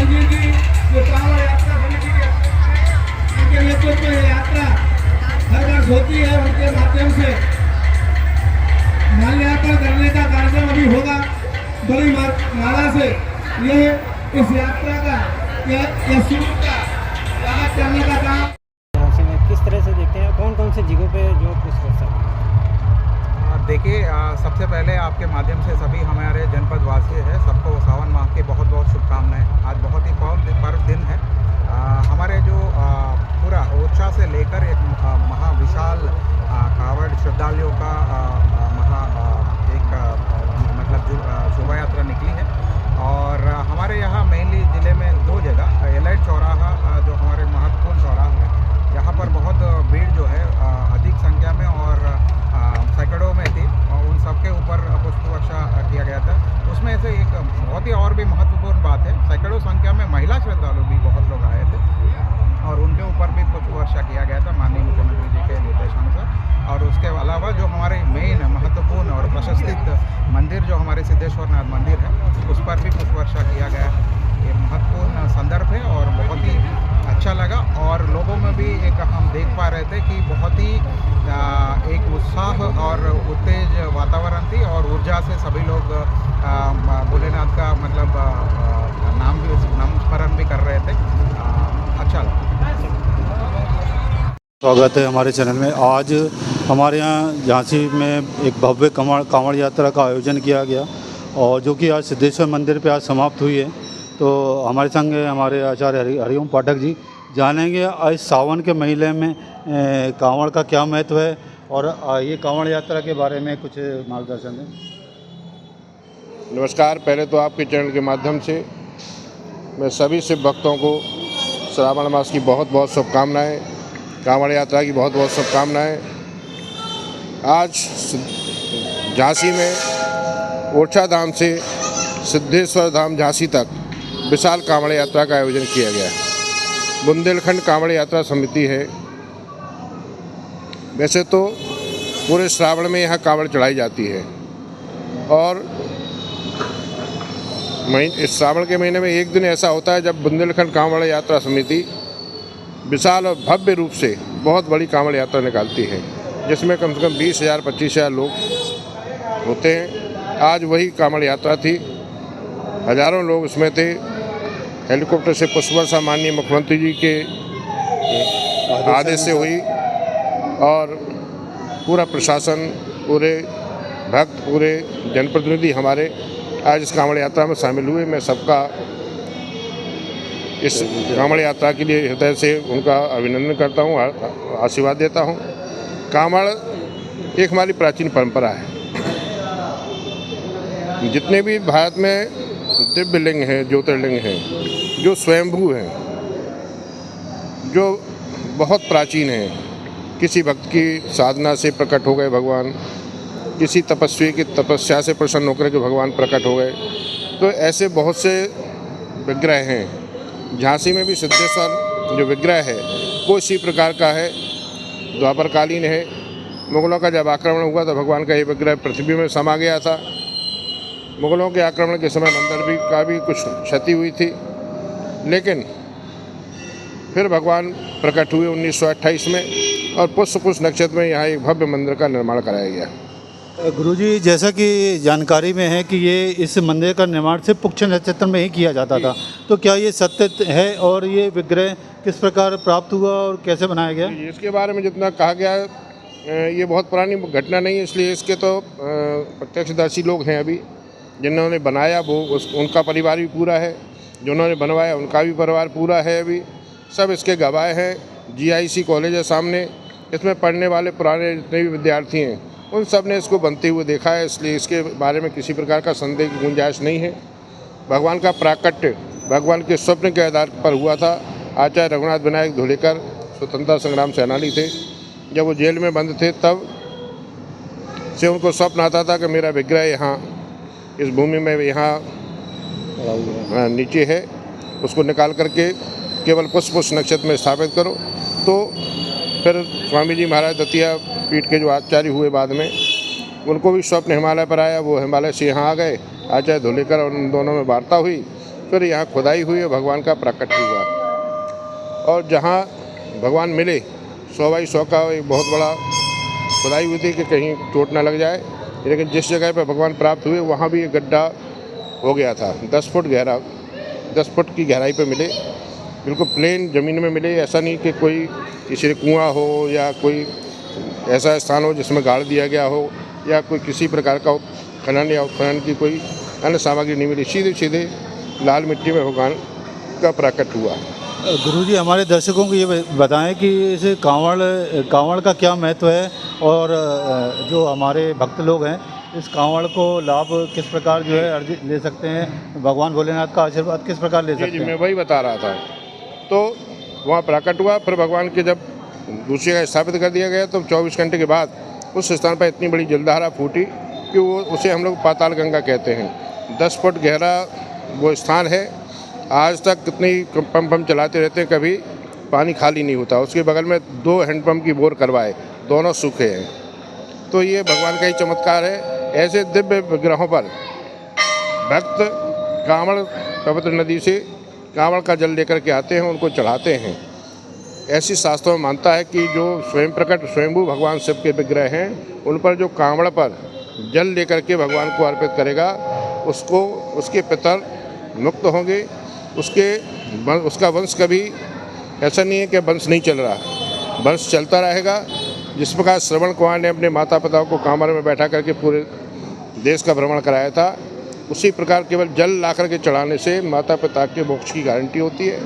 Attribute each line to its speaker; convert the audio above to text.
Speaker 1: मंदिर की जो कांवड़ यात्रा समिति के उनके नेतृत्व में यात्रा हर वर्ष होती है। उनके माध्यम से माल्यार्पण करने का कार्यक्रम अभी होगा बड़ी माला से। यह इस यात्रा का या शुरू का स्वागत करने का काम
Speaker 2: किस तरह से देखते हैं, कौन कौन से जगहों पे जो पुष्प वर्षा हुई?
Speaker 3: देखिए, सबसे पहले आपके माध्यम से सभी हमारे जनपद वासी है सबको सावन माह की बहुत बहुत शुभकामनाएं। आज बहुत ही पर्व दिन है। हमारे जो पूरा ओरछा से लेकर एक महाविशाल कांवड़ श्रद्धालुओं का शोभा यात्रा निकली है। और हमारे यहाँ मेनली ज़िले में 2 जगह एलाइट चौराहा जो हमारे महत्वपूर्ण चौराहा है, यहाँ पर बहुत भीड़ जो है अधिक संख्या में और सैकड़ों में थी और उन सबके ऊपर पुष्प वर्षा किया गया था। उसमें से एक बहुत ही और भी महत्वपूर्ण बात है, सैकड़ों संख्या में महिला श्रद्धालु भी बहुत लोग आए थे और उनके ऊपर भी पुष्प वर्षा किया गया था माननीय मुख्यमंत्री जी के निर्देशानुसार। और उसके अलावा जो हमारे मेन महत्वपूर्ण और प्रशस्तित मंदिर जो हमारे सिद्धेश्वर नाथ मंदिर है, उस पर भी पुष्प वर्षा किया गया है। ये महत्वपूर्ण संदर्भ है और बहुत ही अच्छा लगा। और लोगों में भी एक हम देख पा रहे थे कि बहुत ही एक उत्साह और उत्तेज वातावरण थी और ऊर्जा से सभी लोग भोलेनाथ का नाम स्मरण भी कर रहे थे। अच्छा लगा।
Speaker 4: स्वागत है हमारे चैनल में। आज हमारे यहाँ झांसी में एक भव्य कांवड़ यात्रा का आयोजन किया गया और जो कि आज सिद्धेश्वर मंदिर पे आज समाप्त हुई है। तो हमारे संग हमारे आचार्य हरिओम पाठक जी जानेंगे इस सावन के महीने में कांवड़ का क्या महत्व है और ये कांवड़ यात्रा के बारे में कुछ मार्गदर्शन दें।
Speaker 5: नमस्कार। पहले तो आपके चैनल के माध्यम से मैं सभी शिव भक्तों को श्रावण मास की बहुत बहुत शुभकामनाएँ, कांवड़ यात्रा की बहुत बहुत शुभकामनाएँ। आज झांसी में ओरछा धाम से सिद्धेश्वर धाम झांसी तक विशाल कांवड़ यात्रा का आयोजन किया गया है। बुंदेलखंड कांवड़ यात्रा समिति है। वैसे तो पूरे श्रावण में यहाँ कांवड़ चढ़ाई जाती है और इस श्रावण के महीने में एक दिन ऐसा होता है जब बुंदेलखंड कांवड़ यात्रा समिति विशाल और भव्य रूप से बहुत बड़ी कांवड़ यात्रा निकालती है, जिसमें कम से कम 20,000 25,000 लोग होते हैं। आज वही कांवड़ यात्रा थी, हजारों लोग उसमें थे। हेलीकॉप्टर से पुष्प वर्षा माननीय मुख्यमंत्री जी के आदेश से हुई और पूरा प्रशासन, पूरे भक्त, पूरे जनप्रतिनिधि हमारे आज इस कांवड़ यात्रा में शामिल हुए। मैं सबका इस कांवड़ यात्रा के लिए हृदय से उनका अभिनंदन करता हूँ, आशीर्वाद देता हूँ। कांवड़ एक हमारी प्राचीन परंपरा है। जितने भी भारत में दिव्य लिंग हैं, ज्योतिर्लिंग हैं, जो स्वयंभू हैं, जो बहुत प्राचीन हैं, किसी भक्त की साधना से प्रकट हो गए भगवान, किसी तपस्वी की तपस्या से प्रसन्न होकर के भगवान प्रकट हो गए, तो ऐसे बहुत से विग्रह हैं। झांसी में भी सिद्धेश्वर जो विग्रह है वो इसी प्रकार का है, द्वापरकालीन है। मुगलों का जब आक्रमण हुआ तो भगवान का ये विग्रह पृथ्वी में समा गया था। मुगलों के आक्रमण के समय मंदिर का भी कुछ क्षति हुई थी, लेकिन फिर भगवान प्रकट हुए 1928 में और पुष्य नक्षत्र में यहाँ एक भव्य मंदिर का निर्माण कराया गया।
Speaker 4: गुरुजी, जैसा कि जानकारी में है कि ये इस मंदिर का निर्माण सिर्फ पुष्य नक्षत्र में ही किया जाता था, तो क्या ये सत्य है और ये विग्रह किस प्रकार प्राप्त हुआ और कैसे बनाया गया?
Speaker 5: इसके बारे में जितना कहा गया, ये बहुत पुरानी घटना नहीं है, इसलिए इसके तो प्रत्यक्षदर्शी लोग हैं अभी। जिन्होंने बनाया वो उनका परिवार भी पूरा है, जिन्होंने बनवाया उनका भी परिवार पूरा है। अभी सब इसके गवाह हैं। GIC कॉलेज है सामने, इसमें पढ़ने वाले पुराने जितने भी विद्यार्थी हैं उन सब ने इसको बनते हुए देखा है, इसलिए इसके बारे में किसी प्रकार का संदेह की गुंजाइश नहीं है। भगवान का प्राकट्य भगवान के स्वप्न के आधार पर हुआ था। आचार्य रघुनाथ विनायक धुलेकर स्वतंत्रता संग्राम सेनानी थे। जब वो जेल में बंद थे तब से उनको स्वप्न आता था कि मेरा विग्रह यहाँ इस भूमि में यहाँ नीचे है, उसको निकाल करके केवल पुष्य नक्षत्र में स्थापित करो। तो फिर स्वामी जी महाराज दतिया पीठ के जो आचार्य हुए बाद में, उनको भी स्वप्न हिमालय पर आया। वो हिमालय से यहाँ आ गए, आचार्य धुलेकर और उन दोनों में वार्ता हुई फिर यहाँ खुदाई हुई और भगवान का प्राकट हुआ। और जहाँ भगवान मिले 100 बाई 100 का एक बहुत बड़ा खुदाई हुई थी कि कहीं चोट ना लग जाए, लेकिन जिस जगह पर भगवान प्राप्त हुए वहाँ भी एक गड्ढा हो गया था 10 फुट गहरा, 10 फुट की गहराई पे मिले, बिल्कुल प्लेन ज़मीन में मिले। ऐसा नहीं कि कोई किसी कुआं हो या कोई ऐसा स्थान हो जिसमें गाड़ दिया गया हो या कोई किसी प्रकार का खनन या उत्खनन की कोई अन्य सामग्री नहीं मिली। सीधे सीधे लाल मिट्टी में भगवान का प्राकट हुआ।
Speaker 4: गुरुजी, हमारे दर्शकों को ये बताएं कि इस कांवड़ का क्या महत्व है और जो हमारे भक्त लोग हैं इस कांवड़ को लाभ किस प्रकार जो है ले सकते हैं, भगवान भोलेनाथ का आशीर्वाद किस प्रकार ले सकते हैं?
Speaker 5: मैं वही बता रहा था। तो वहाँ प्राकट हुआ, फिर भगवान के जब दूसरी जगह स्थापित कर दिया गया तो 24 घंटे के बाद उस स्थान पर इतनी बड़ी जलधारा फूटी कि उसे हम लोग पाताल गंगा कहते हैं। 10 फुट गहरा वो स्थान है। आज तक कितनी पंप हम चलाते रहते हैं, कभी पानी खाली नहीं होता। उसके बगल में 2 हैंडपम्प की बोर करवाए, दोनों सूखे हैं। तो ये भगवान का ही चमत्कार है। ऐसे दिव्य विग्रहों पर भक्त कांवड़ पवित्र नदी से कांवड़ का जल लेकर के आते हैं, उनको चढ़ाते हैं। ऐसी शास्त्रों में मानता है कि जो स्वयं प्रकट स्वयंभू भगवान शिव के विग्रह हैं, उन पर जो कांवड़ पर जल लेकर के भगवान को अर्पित करेगा, उसके पितर मुक्त होंगे। उसका वंश कभी ऐसा नहीं है कि वंश नहीं चल रहा, वंश चलता रहेगा। जिस प्रकार श्रवण कुमार ने अपने माता पिता को कांवड़ में बैठा करके पूरे देश का भ्रमण कराया था, उसी प्रकार केवल जल ला करके चढ़ाने से माता पिता के मोक्ष की गारंटी होती है।